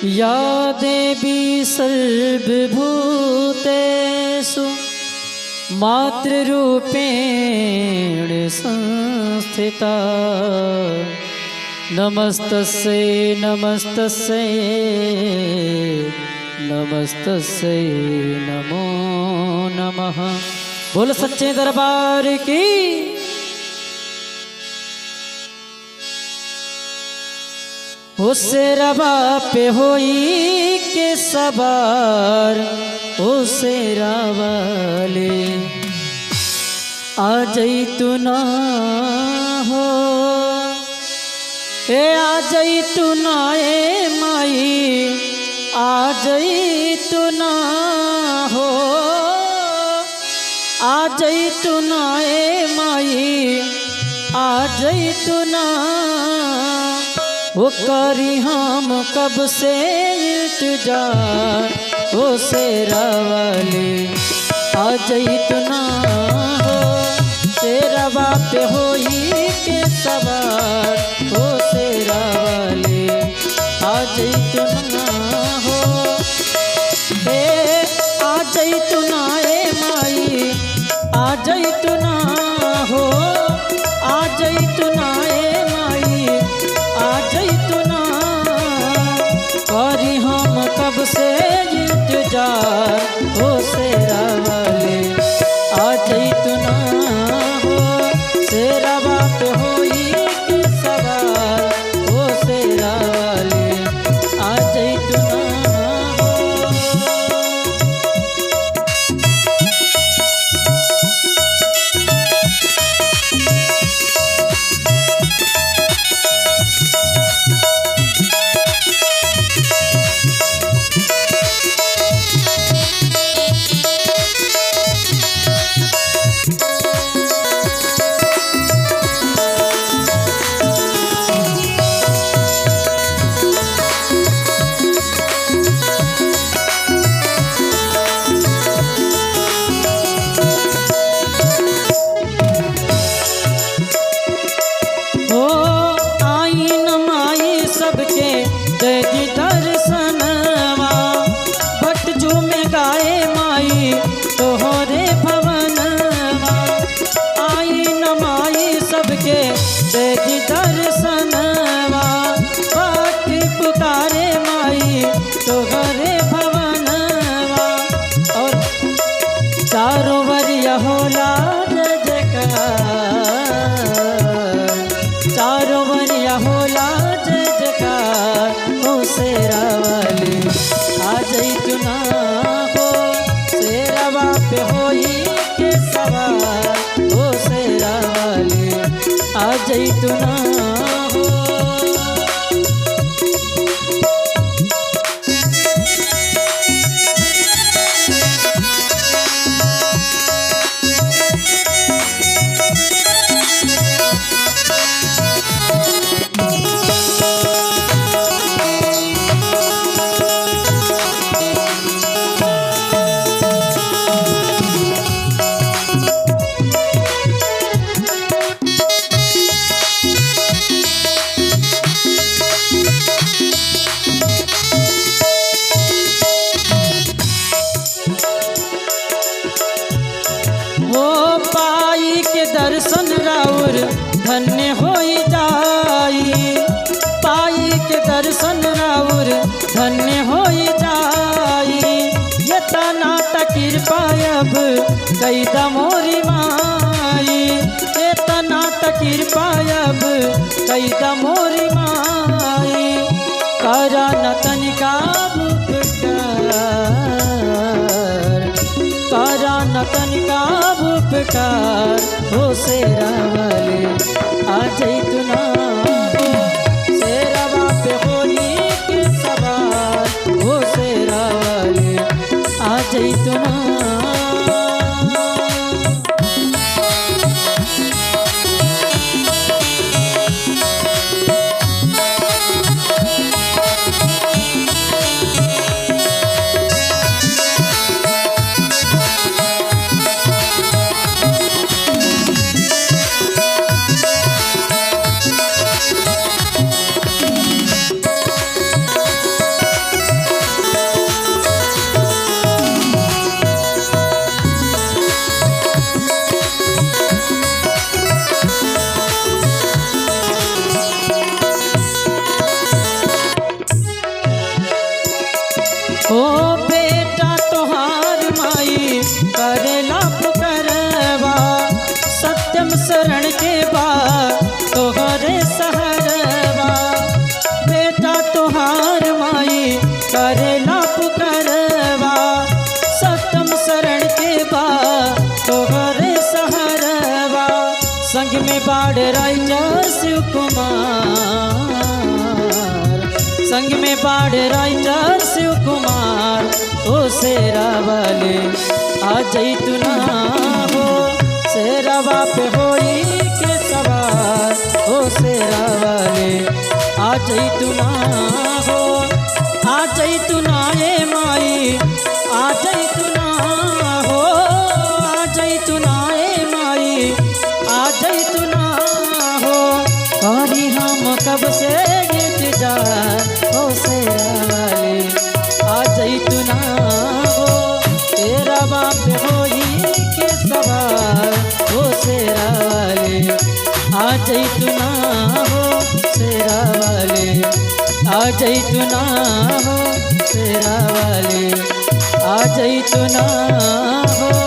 या देवी सर्वभूतेषु मातृरूपेण संस्थिता नमस्तस्यै नमस्तस्यै नमस्तस्यै नमो नमः। बोल सच्चे दरबार की। हो शेरवा पे होई के सवार हो शेरा वाले आ जई तू ना हो ए आ जई तू ना ए माई आ जई तू ना हो आ जई तू ना ए माई आ जई तू ना वो करी हम कब से इंतजार वो शेरा वाले आ जई तू ना हो शेरवा पे होई के सवार हो शेरा वाले आ जई तू ना हो ए आ जई तू ना ए माई आ जई तू ना हो आ जई तू ना ए माई आ जई तू ना करी हम कब से इंतजार हो शेरा वाले आ जई तू ना हो शेरा बाप होई के सवार हो शेरा वाले आ जई तू ना हो। देगी दर्शनवा बाट पुकारे माई तोहरे भवनवा और चारों वरिया होला जय जयकार चारों वरिया होला जय जयकार ओ शेरा वाले आ जई तू ना हो शेरवा पे होई के सवार ओ शेरा वाले आ जई तू ना हो। दर्शन राउर धन्य होई जाई पाई के दर्शन राउर धन्य होई जाई ये तना कृपा अब कैदा मोरी माई ये तना कृपा अब कैदा मोरी माई करा न तनिका करा न तनिका उपकार हो शेरा वाले आ जई तू ना हो शेरा बाप होई के सवार हो शेरा वाले आ जई तू ना। बाढ़ राइटर शिव कुमार, संग में बाढ़ राइटर शिव कुमार। ओ शेरा वाले आ जैतु ना हो, शेरवा पे होई के सवार। ओ शेरा वाले आ जैतु ना हो, आ जैतु ना ए माई, आ जैतु ना हो, आ जैतु ना ए माई, आ जैतु ना हो। करी हम कब से इंतजार, ओ शेरा वाले आ जैतु ना हो, तेरा बाप होई के सवार। ओ शेरा वाले आ जैतु ना हो, शेरा वाले आ जैतु ना हो, शेरा वाले आ जैतु ना हो।